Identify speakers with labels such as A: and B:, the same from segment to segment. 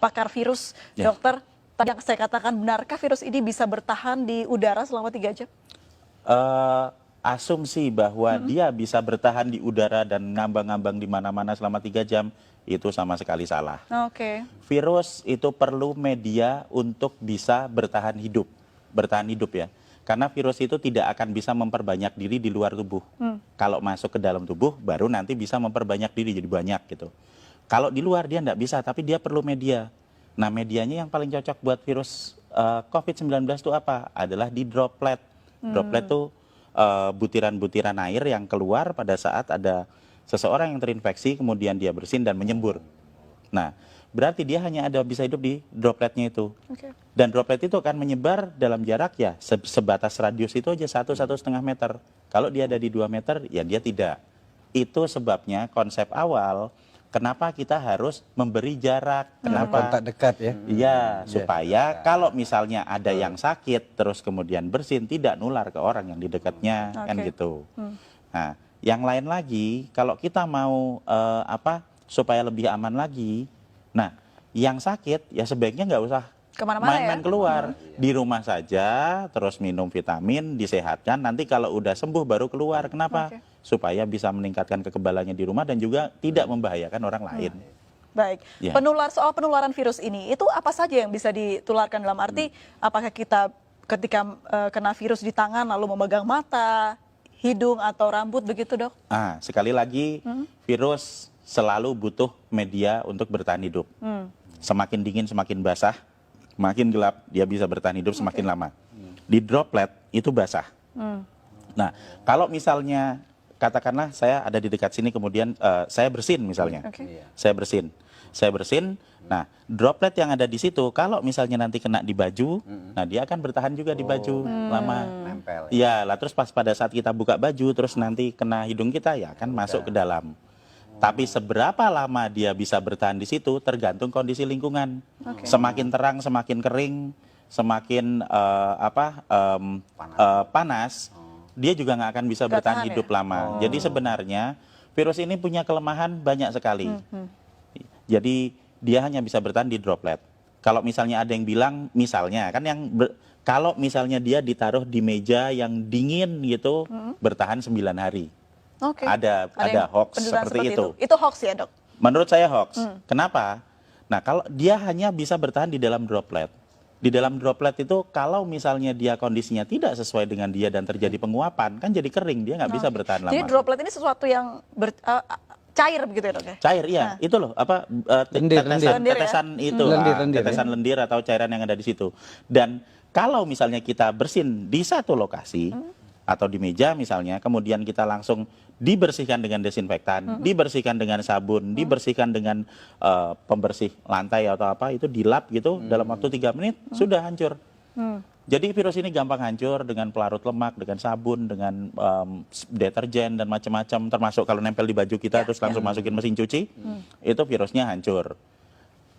A: pakar virus, dokter. Tadi yang saya katakan, benarkah virus ini bisa bertahan di udara selama 3 jam?
B: Asumsi bahwa dia bisa bertahan di udara dan ngambang-ngambang di mana-mana selama 3 jam, itu sama sekali salah.
A: Oke.
B: Virus itu perlu media untuk bisa bertahan hidup ya. Karena virus itu tidak akan bisa memperbanyak diri di luar tubuh. Kalau masuk ke dalam tubuh, baru nanti bisa memperbanyak diri jadi banyak gitu. Kalau di luar dia nggak bisa, tapi dia perlu media. Nah, medianya yang paling cocok buat virus COVID-19 itu apa? Adalah di droplet. Droplet itu butiran-butiran air yang keluar pada saat ada seseorang yang terinfeksi, kemudian dia bersin dan menyembur. Nah, berarti dia hanya bisa hidup di dropletnya itu. Dan droplet itu akan menyebar dalam jarak ya sebatas radius itu aja 1-1,5 meter. Kalau dia ada di 2 meter, ya dia tidak. Itu sebabnya konsep awal kenapa kita harus memberi jarak. Kenapa?
C: Kontak dekat ya.
B: Iya, supaya kalau misalnya ada yang sakit terus kemudian bersin, tidak nular ke orang yang di dekatnya, kan gitu. Nah, yang lain lagi, kalau kita mau supaya lebih aman lagi, nah yang sakit ya sebaiknya nggak usah main-main keluar, di rumah saja, terus minum vitamin, disehatkan, nanti kalau udah sembuh baru keluar. Kenapa? Supaya bisa meningkatkan kekebalannya di rumah dan juga tidak membahayakan orang lain.
A: Baik, soal penularan virus ini, itu apa saja yang bisa ditularkan dalam arti, apakah kita ketika kena virus di tangan lalu memegang mata, hidung atau rambut begitu, Dok?
B: Sekali lagi, virus selalu butuh media untuk bertahan hidup. Semakin dingin, semakin basah, makin gelap, dia bisa bertahan hidup semakin lama. Di droplet itu basah. Nah, kalau misalnya katakanlah saya ada di dekat sini, kemudian saya bersin misalnya, saya bersin. Nah, droplet yang ada di situ, kalau misalnya nanti kena di baju, nah dia akan bertahan juga di baju lama.
C: Nempel.
B: Iya, lah terus pas pada saat kita buka baju, terus nanti kena hidung kita, ya akan masuk ke dalam. Tapi seberapa lama dia bisa bertahan di situ tergantung kondisi lingkungan. Semakin terang, semakin kering, semakin panas, dia juga nggak akan bisa bertahan hidup lama. Jadi sebenarnya virus ini punya kelemahan banyak sekali. Jadi dia hanya bisa bertahan di droplet. Kalau misalnya ada yang bilang, misalnya kan kalau misalnya dia ditaruh di meja yang dingin gitu, bertahan 9 hari. Ada hoax seperti itu.
A: Itu hoax ya, Dok?
B: Menurut saya hoax. Kenapa? Nah, kalau dia hanya bisa bertahan di dalam droplet. Di dalam droplet itu kalau misalnya dia kondisinya tidak sesuai dengan dia dan terjadi penguapan, kan jadi kering, dia nggak bisa bertahan lama.
A: Jadi droplet ini sesuatu yang cair begitu ya, Dok ya?
B: Cair, iya. Itu loh, tetesan lendir atau cairan yang ada di situ. Dan kalau misalnya kita bersin di satu lokasi atau di meja misalnya, kemudian kita langsung dibersihkan dengan desinfektan, dibersihkan dengan sabun, dibersihkan dengan pembersih lantai atau apa, itu dilap gitu dalam waktu 3 menit sudah hancur. Jadi virus ini gampang hancur dengan pelarut lemak, dengan sabun, dengan deterjen dan macam-macam, termasuk kalau nempel di baju kita terus langsung masukin mesin cuci, itu virusnya hancur.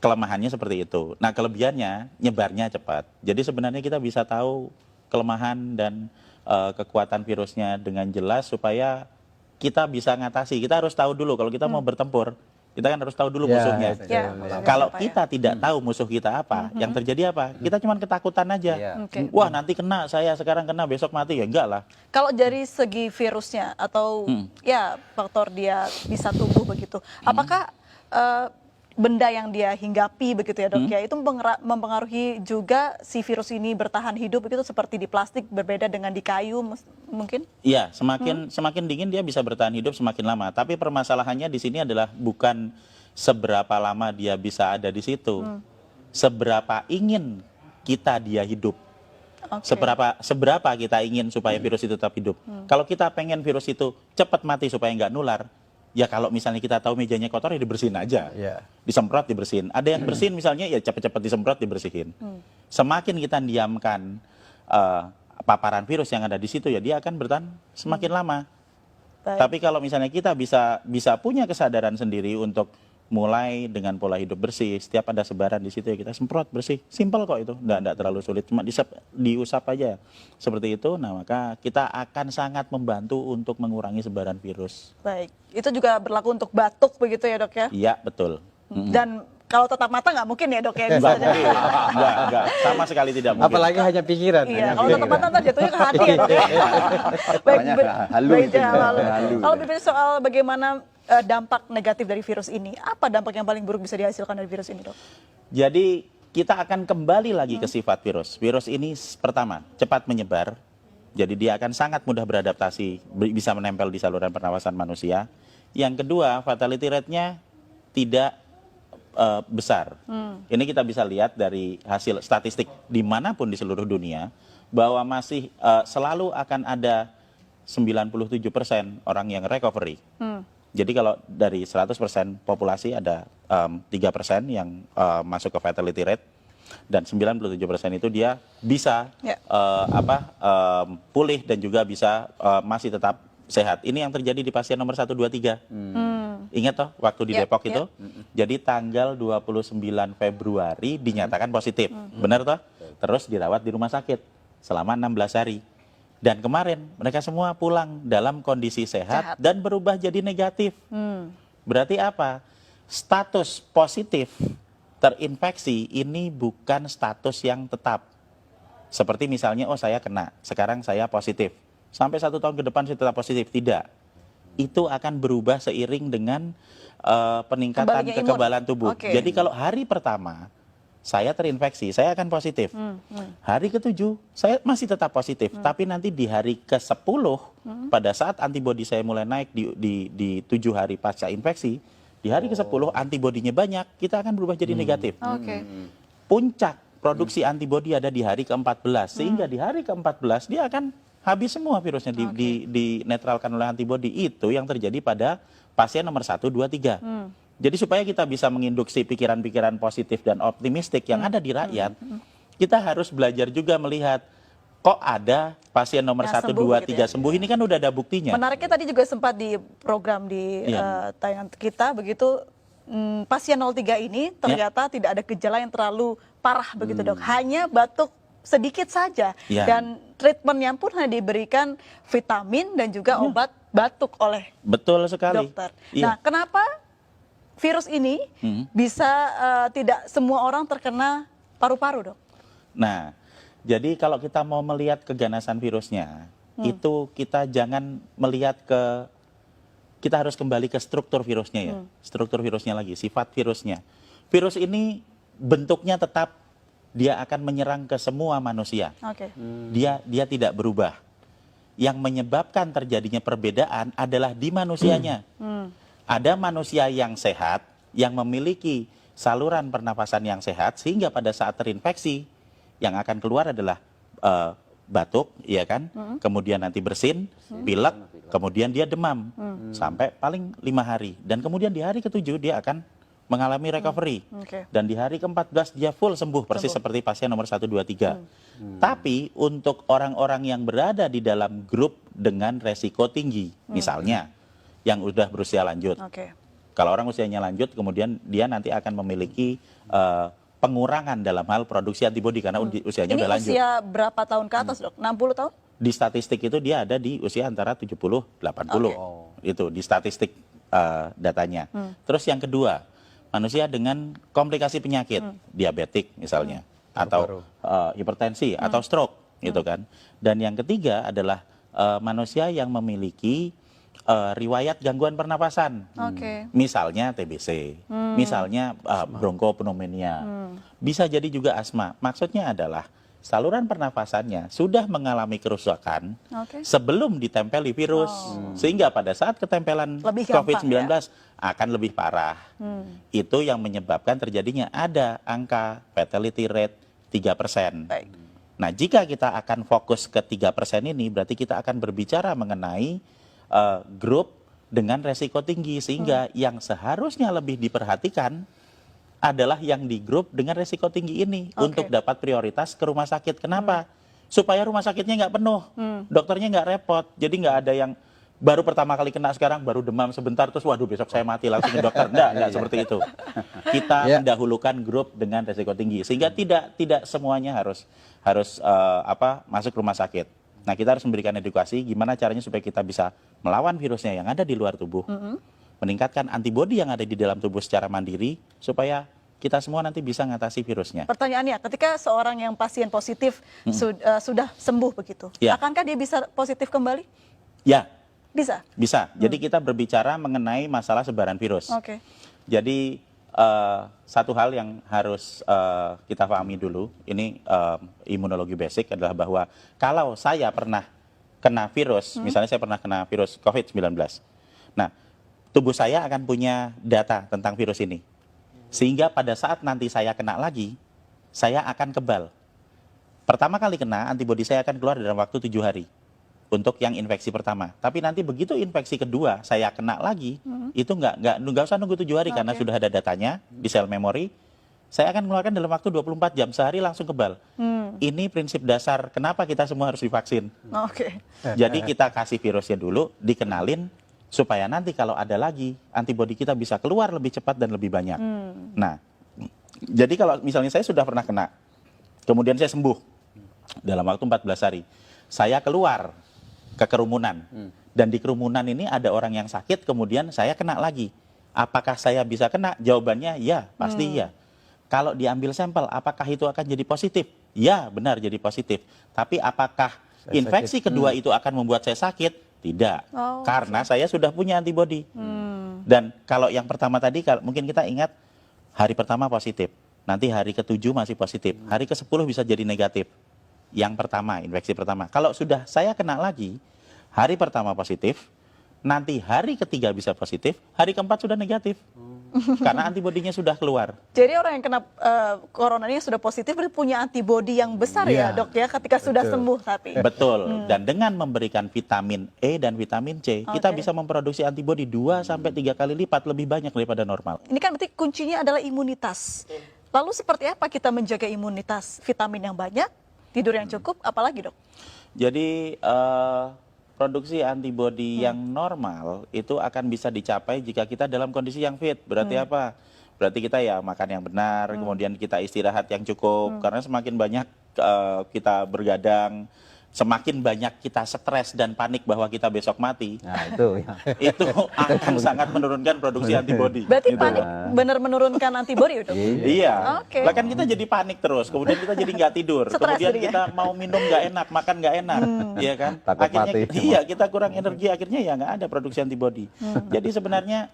B: Kelemahannya seperti itu. Nah, kelebihannya nyebarnya cepat. Jadi sebenarnya kita bisa tahu kelemahan dan kekuatan virusnya dengan jelas supaya kita bisa ngatasi. Kita harus tahu dulu kalau kita mau bertempur, kita kan harus tahu dulu musuhnya. Kalau kita tidak tahu musuh kita apa, yang terjadi apa? Kita cuma ketakutan aja. Wah, nanti kena, saya sekarang kena, besok mati, ya enggak lah.
A: Kalau dari segi virusnya atau ya faktor dia bisa tumbuh begitu, apakah benda yang dia hinggapi begitu ya, Dok ya, itu mempengaruhi juga si virus ini bertahan hidup begitu, seperti di plastik berbeda dengan di kayu mungkin? Iya,
B: semakin dingin dia bisa bertahan hidup semakin lama. Tapi permasalahannya di sini adalah bukan seberapa lama dia bisa ada di situ, seberapa ingin kita dia hidup. Seberapa kita ingin supaya virus itu tetap hidup. Kalau kita pengen virus itu cepat mati supaya nggak nular, ya kalau misalnya kita tahu mejanya kotor ya dibersihin aja, disemprot dibersihin. Ada yang bersihin misalnya ya cepat-cepat disemprot dibersihin. Semakin kita diamkan paparan virus yang ada di situ ya dia akan bertahan semakin lama. Tapi kalau misalnya kita bisa punya kesadaran sendiri untuk mulai dengan pola hidup bersih, setiap ada sebaran di situ ya kita semprot bersih, simpel kok itu, nggak terlalu sulit, cuma diusap aja seperti itu. Nah, maka kita akan sangat membantu untuk mengurangi sebaran virus.
A: Baik, itu juga berlaku untuk batuk begitu ya, Dok ya?
B: Iya, betul.
A: Dan kalau tetap mata nggak mungkin ya dok ya
B: Enggak,
A: misalnya.
B: enggak, sama sekali tidak mungkin.
C: Apalagi hanya pikiran.
A: Iya,
C: hanya
A: kalau tetap
C: pikiran.
A: mata ntar jatuhnya ke hati ya dok. Baik,
D: Namanya halu
A: baik,
D: itu,
A: halu.
D: halu.
A: Kalau bicara soal bagaimana dampak negatif dari virus ini, apa dampak yang paling buruk bisa dihasilkan dari virus ini dok?
B: Jadi kita akan kembali lagi ke sifat virus. Virus ini pertama, cepat menyebar. Jadi dia akan sangat mudah beradaptasi, bisa menempel di saluran pernafasan manusia. Yang kedua, fatality rate-nya tidak besar. Ini kita bisa lihat dari hasil statistik dimanapun di seluruh dunia, bahwa masih selalu akan ada 97% orang yang recovery. Jadi kalau dari 100% populasi ada 3% yang masuk ke fatality rate, dan 97% itu dia bisa
A: Ya.
B: pulih dan juga bisa masih tetap sehat. Ini yang terjadi di pasien nomor 1, 2, 3. Ingat toh waktu di
A: Ya,
B: Depok
A: ya.
B: itu? Jadi tanggal 29 Februari dinyatakan positif. Benar toh? Terus dirawat di rumah sakit selama 16 hari. Dan kemarin mereka semua pulang dalam kondisi sehat. Dan berubah jadi negatif. Berarti apa? Status positif terinfeksi ini bukan status yang tetap. Seperti misalnya, oh saya kena, sekarang saya positif. Sampai 1 tahun ke depan saya tetap positif. Tidak. Itu akan berubah seiring dengan peningkatan
A: Kembalinya imun.
B: kekebalan tubuh.
A: Oke.
B: Jadi kalau hari pertama saya terinfeksi, saya akan positif. Hari ke-7 saya masih tetap positif. Tapi nanti di hari ke-10, pada saat antibodi saya mulai naik di 7 hari pasca infeksi, di hari ke-10 antibodinya banyak, kita akan berubah jadi negatif.
A: Oke.
B: Puncak produksi antibodi ada di hari ke-14, sehingga di hari ke-14 dia akan habis semua virusnya, dinetralkan oleh antibodi. Itu yang terjadi pada pasien nomor 1, 2, 3. Jadi supaya kita bisa menginduksi pikiran-pikiran positif dan optimistik yang ada di rakyat, kita harus belajar juga melihat, kok ada pasien nomor
A: Yang
B: 1,
A: sembuh
B: 2,
A: begitu
B: 3
A: ya?
B: sembuh, ini kan udah ada buktinya.
A: Menariknya tadi juga sempat di program di
B: Iya.
A: tayangan kita begitu, pasien 03 ini ternyata tidak ada gejala yang terlalu parah begitu dok, hanya batuk sedikit saja
B: Iya.
A: dan treatmentnya pun hanya diberikan vitamin dan juga obat batuk oleh
B: Betul sekali.
A: dokter.
B: Iya.
A: Nah, kenapa virus ini bisa tidak semua orang terkena paru-paru dok?
B: Nah, jadi kalau kita mau melihat keganasan virusnya, itu kita jangan melihat kita harus kembali ke struktur virusnya ya. Struktur virusnya lagi, sifat virusnya. Virus ini bentuknya tetap, dia akan menyerang ke semua manusia.
A: Oke.
B: Dia tidak berubah. Yang menyebabkan terjadinya perbedaan adalah di manusianya. Ada manusia yang sehat, yang memiliki saluran pernafasan yang sehat, sehingga pada saat terinfeksi, yang akan keluar adalah batuk, ya kan? Kemudian nanti bersin, pilek, kemudian dia demam sampai paling 5 hari. Dan kemudian di hari ke-7 dia akan mengalami recovery.
A: Oke.
B: Dan di hari ke-14 dia full sembuh, persis seperti pasien nomor 1, 2, 3. Tapi untuk orang-orang yang berada di dalam grup dengan resiko tinggi, misalnya yang udah berusia lanjut.
A: Oke.
B: Kalau orang usianya lanjut, kemudian dia nanti akan memiliki pengurangan dalam hal produksi antibodi karena usianya
A: Ini
B: udah lanjut.
A: usia berapa tahun ke atas dok? 60 tahun?
B: Di statistik itu dia ada di usia antara 70, 80. Itu di statistik datanya. Terus yang kedua, manusia dengan komplikasi penyakit, diabetik misalnya, atau hipertensi, atau stroke, gitu kan. Dan yang ketiga adalah manusia yang memiliki riwayat gangguan pernapasan.
A: Oke.
B: Misalnya TBC, misalnya bronkopneumonia, bisa jadi juga asma. Maksudnya adalah saluran pernafasannya sudah mengalami kerusakan
A: Oke.
B: sebelum ditempeli virus, sehingga pada saat ketempelan
A: Lebih gampang,
B: COVID-19 akan lebih parah. Itu yang menyebabkan terjadinya ada angka fatality rate 3%.
A: Baik.
B: Nah, jika kita akan fokus ke 3% ini, berarti kita akan berbicara mengenai grup dengan resiko tinggi, sehingga yang seharusnya lebih diperhatikan adalah yang di grup dengan resiko tinggi ini untuk dapat prioritas ke rumah sakit. Kenapa? Supaya rumah sakitnya nggak penuh, dokternya nggak repot, jadi nggak ada yang baru pertama kali kena sekarang baru demam sebentar terus waduh besok saya mati langsung ke dokter. Enggak seperti itu. Kita mendahulukan grup dengan resiko tinggi, sehingga tidak semuanya harus masuk rumah sakit. Nah, kita harus memberikan edukasi gimana caranya supaya kita bisa melawan virusnya yang ada di luar tubuh, meningkatkan antibodi yang ada di dalam tubuh secara mandiri, supaya kita semua nanti bisa ngatasi virusnya.
A: Pertanyaannya, ketika seorang yang pasien positif sudah sembuh begitu,
B: Ya.
A: akankah dia bisa positif kembali?
B: Ya,
A: Bisa.
B: bisa. Jadi kita berbicara mengenai masalah sebaran virus.
A: Oke.
B: Jadi satu hal yang harus kita pahami dulu, ini imunologi basic adalah bahwa kalau saya pernah kena virus, misalnya saya pernah kena virus COVID-19, nah tubuh saya akan punya data tentang virus ini. Sehingga pada saat nanti saya kena lagi, saya akan kebal. Pertama kali kena, antibodi saya akan keluar dalam waktu 7 hari untuk yang infeksi pertama. Tapi nanti begitu infeksi kedua saya kena lagi, itu nggak usah nunggu 7 hari karena
A: Oke.
B: sudah ada datanya di sel memori. Saya akan mengeluarkan dalam waktu 24 jam, sehari langsung kebal. Ini prinsip dasar kenapa kita semua harus divaksin.
A: Oke.
B: Jadi kita kasih virusnya dulu, dikenalin, supaya nanti kalau ada lagi, antibodi kita bisa keluar lebih cepat dan lebih banyak. Nah, jadi kalau misalnya saya sudah pernah kena, kemudian saya sembuh dalam waktu 14 hari, saya keluar ke kerumunan. Dan di kerumunan ini ada orang yang sakit, kemudian saya kena lagi. Apakah saya bisa kena? Jawabannya ya, pasti iya. Kalau diambil sampel, apakah itu akan jadi positif? Ya, benar jadi positif. Tapi apakah infeksi kedua itu akan membuat saya sakit? Tidak.
A: Oh,
B: Karena saya sudah punya antibodi. Dan kalau yang pertama tadi, mungkin kita ingat hari pertama positif. Nanti hari ke-7 masih positif. Hari ke-10 bisa jadi negatif. Yang pertama, infeksi pertama. Kalau sudah saya kena lagi, hari pertama positif, nanti hari ketiga bisa positif, hari keempat sudah negatif. Karena antibodinya sudah keluar.
A: Jadi orang yang kena corona ini sudah positif berarti punya antibodi yang besar ya,
C: Iya.
A: Dok ya, ketika sudah sembuh tapi.
B: Betul. Dan dengan memberikan vitamin E dan vitamin C, kita
A: Oke.
B: bisa memproduksi antibodi 2 sampai 3 kali lipat lebih banyak daripada normal.
A: Ini kan berarti kuncinya adalah imunitas. Lalu seperti apa kita menjaga imunitas? Vitamin yang banyak, tidur yang cukup, apalagi, Dok?
B: Jadi produksi antibodi yang normal itu akan bisa dicapai jika kita dalam kondisi yang fit. Berarti apa? Berarti kita ya makan yang benar, kemudian kita istirahat yang cukup. Karena semakin banyak kita bergadang, semakin banyak kita stres dan panik bahwa kita besok mati,
C: Nah, itu ya.
B: itu akan sangat menurunkan produksi antibodi.
A: Berarti
B: gitu.
A: panik benar menurunkan antibodi, Dok?
B: Iya,
A: Oke.
B: lah kan kita jadi panik terus, kemudian kita jadi nggak tidur,
A: Stres
B: kemudian
A: jadinya.
B: kita mau minum nggak enak, makan nggak enak, iya kan?
C: Takut
B: Akhirnya
C: mati.
B: iya kita kurang energi, akhirnya ya nggak ada produksi antibodi. Jadi sebenarnya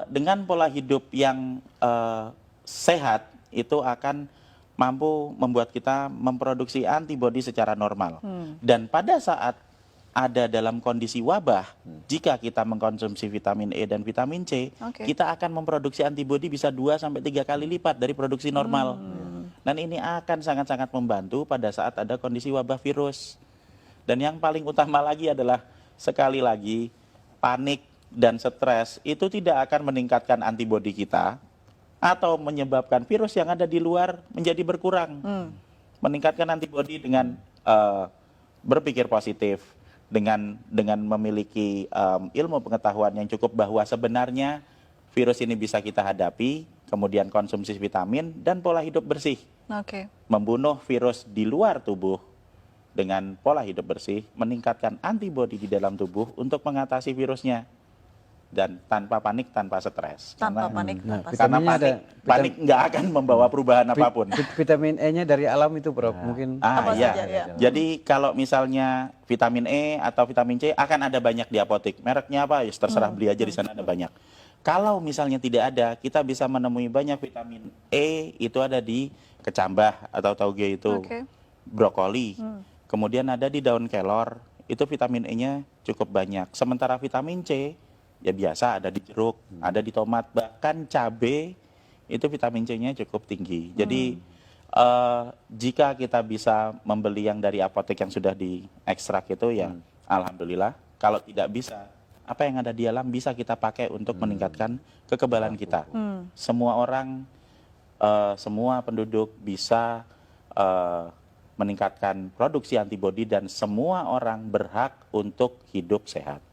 B: dengan pola hidup yang sehat itu akan mampu membuat kita memproduksi antibodi secara normal. Dan pada saat ada dalam kondisi wabah, jika kita mengkonsumsi vitamin E dan vitamin C,
A: Oke.
B: kita akan memproduksi antibodi bisa 2 sampai 3 kali lipat dari produksi normal. Dan ini akan sangat-sangat membantu pada saat ada kondisi wabah virus. Dan yang paling utama lagi adalah sekali lagi panik dan stres itu tidak akan meningkatkan antibodi kita atau menyebabkan virus yang ada di luar menjadi berkurang. Meningkatkan antibodi dengan berpikir positif, dengan memiliki ilmu pengetahuan yang cukup bahwa sebenarnya virus ini bisa kita hadapi, kemudian konsumsi vitamin dan pola hidup bersih.
A: Oke.
B: Membunuh virus di luar tubuh dengan pola hidup bersih, meningkatkan antibodi di dalam tubuh untuk mengatasi virusnya. Dan tanpa panik, tanpa stres.
A: Tanpa
B: Karena-
A: panik,
C: Nah,
A: tanpa
B: Karena
C: vitaminnya ada
B: panik nggak akan membawa perubahan apapun.
C: Vitamin E-nya dari alam itu, Prof. Mungkin
A: Apa
B: Iya.
A: saja, ya.
B: Jadi kalau misalnya vitamin E atau vitamin C akan ada banyak di apotek. Mereknya apa? Ya terserah beli aja di sana ada banyak. Kalau misalnya tidak ada, kita bisa menemui banyak vitamin E itu ada di kecambah atau tauge itu,
A: Oke.
B: brokoli. Kemudian ada di daun kelor, itu vitamin E-nya cukup banyak. Sementara vitamin C ya biasa ada di jeruk, ada di tomat, bahkan cabai itu vitamin C-nya cukup tinggi. Jadi jika kita bisa membeli yang dari apotek yang sudah diekstrak itu ya alhamdulillah. Kalau tidak bisa, apa yang ada di alam bisa kita pakai untuk meningkatkan kekebalan kita. Semua orang, semua penduduk bisa meningkatkan produksi antibodi dan semua orang berhak untuk hidup sehat.